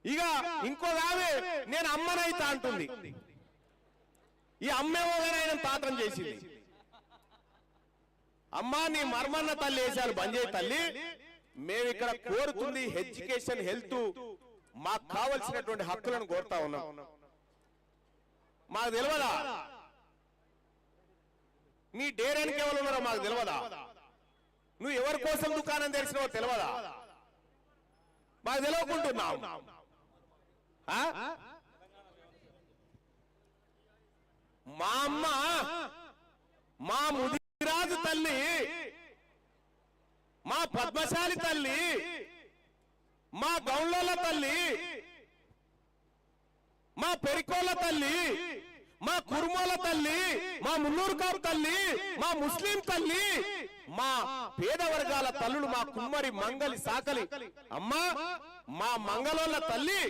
ఇక ఇంకో ఆమె నేను అమ్మనైతా అంటుంది. ఈ అమ్మేమోగానే ఆయన తాతం చేసింది. అమ్మా నీ మర్మన్న తల్లి వేసాలు బంద్ చేయి తల్లి, మేము ఇక్కడ కోరుతుంది ఎడ్యుకేషన్, హెల్త్, మాకు కావలసినటువంటి హక్కులను కోరుతా ఉన్నాం. మాకు తెలియదా నీ డేరానికి ఎవరు ఉన్నారో మాకు తెలియదా? నువ్వు ఎవరి కోసం దుకాణం తెరిచినావో తెలియదా? మాకు తెలియకుంటున్నావు. మా అమ్మ మా ముదిరాజు తల్లి, మా పద్మశాలి తల్లి, మా గౌండ్ల తల్లి, మా పెరికోళ్ళ తల్లి, మా కుర్మోల తల్లి, మా మున్నూరు కాపు తల్లి, మా ముస్లిం తల్లి, మా పేద వర్గాల తల్లులు, మా కుమ్మరి మంగలి సాకలి అమ్మా, మా మంగళోళ్ళ తల్లి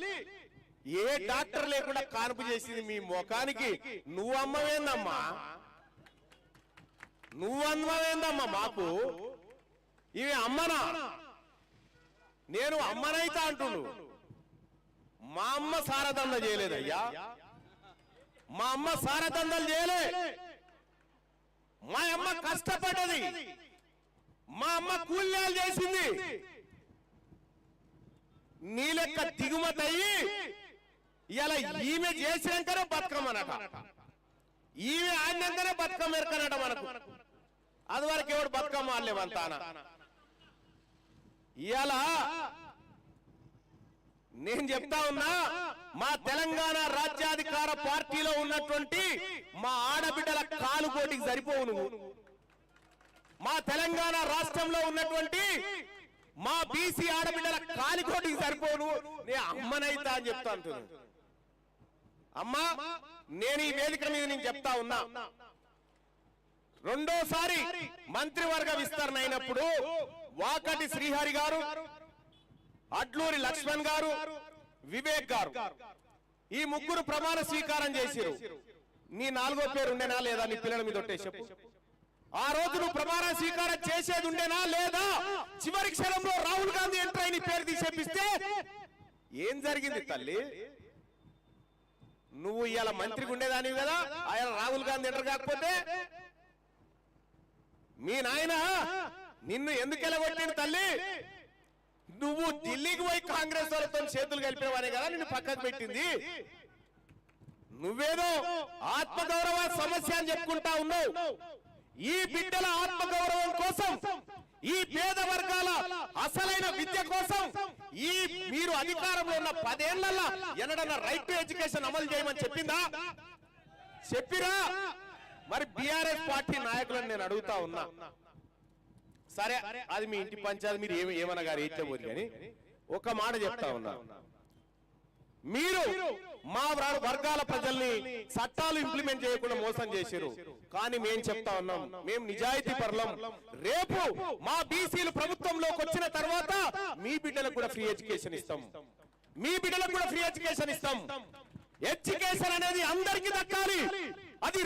ఏ డాక్టర్ లేకుండా కాన్పు చేసింది మీ ముఖానికి. నువ్వు అమ్మవేందమ్మా, నువ్వు అమ్మవేందమ్మా మాకు? ఇవి అమ్మనా? నేను అమ్మనైతా అంటుడు. మా అమ్మ సారదండ చేయలేదయ్యా, మా అమ్మ సారదండలు చేయలే. మా అమ్మ కష్టపడ్డది, మా అమ్మ కూల్యాలు చేసింది. నీ లెక్క దిగుమతి అయ్యి ఇలా ఈమె చేసినాకనే బతుకమ్మనట, ఈమె ఆడినాకనే బతుకమ్మ ఎరకనట మనకు. అది వరకు ఎవడు బతుకమ్మ ఆడలేవంతానా. ఇవాళ నేను చెప్తా ఉన్నా, మా తెలంగాణ రాజ్యాధికార పార్టీలో ఉన్నటువంటి మా ఆడబిడ్డల కాలుకోటికి సరిపోవు నువ్వు. మా తెలంగాణ రాష్ట్రంలో ఉన్నటువంటి మా బీసీ ఆడబిడ్డల కాలికోటికి సరిపోను. నేను అమ్మనైతా అని చెప్తా అంటున్నాను. అమ్మా నేను ఈ వేదిక మీద నేను చెప్తా ఉన్నా, రెండోసారి మంత్రివర్గ విస్తరణ అయినప్పుడు వాకటి శ్రీహరి గారు, అడ్లూరి లక్ష్మణ్ గారు, వివేక్ గారు, ఈ ముగ్గురు ప్రమాణ స్వీకారం చేసిరు. నీ నాలుగో పేరు ఉండేనా లేదా నీ పిల్లల మీద ఒట్టే చెప్పు. ఆ రోజు నువ్వు ప్రమాణ స్వీకారం చేసేది ఉండేనా లేదా? చివరి క్షణంలో రాహుల్ గాంధీ ఎంటర్ అయి నీ పేరు తీసేపిస్తే ఏం జరిగింది తల్లి? నువ్వు ఇవాళ మంత్రికి ఉండేదానివి కదా, ఆయన రాహుల్ గాంధీ ఎంటర్ కాకపోతే మీ నాయన నిన్ను ఎందుకు ఎలగొట్టిండు తల్లి? నువ్వు ఢిల్లీకి పోయి కాంగ్రెస్ వాళ్ళతో చేతులు కలిపేవానే కదా నిన్ను పక్కకు పెట్టింది. నువ్వేదో ఆత్మగౌరవ సమస్య అని చెప్పుకుంటా ఉన్నావు. ఈ బిడ్డల ఆత్మగౌరవం కోసం, ఈ పేద వర్గాల అసలైన విద్య కోసం, ఈ మీరు అధికారంలో ఉన్న 10 ఏళ్లలో ఎన్నడన్నా రైట్ టు ఎడ్యుకేషన్ అమలు చేయమని చెప్పిందా? చెప్పిరా? మరి బీఆర్ఎస్ పార్టీ నాయకులను నేను అడుగుతా ఉన్నా, సరే అది మీ ఇంటి పంచాయతీ, మీరు ఏమన్నా గారు ఏడ్చబోరు కానీ ఒక మాట చెప్తా ఉన్నా, మీరు మా వర్గాల ప్రజల్ని చట్టాలు ఇంప్లిమెంట్ చేయకుండా మోసం చేశారు. కానీ మేము చెప్తా ఉన్నాం, మేము నిజాయితీ పరులం. రేపు మా బీసీలు ప్రభుత్వంలోకి వచ్చిన తర్వాత మీ బిడ్డలకు కూడా ఫ్రీ ఎడ్యుకేషన్ ఇస్తాం, మీ బిడ్డలకు కూడా ఫ్రీ ఎడ్యుకేషన్ ఇస్తాం. ఎడ్యుకేషన్ అనేది అందరికీ దక్కాలి. అది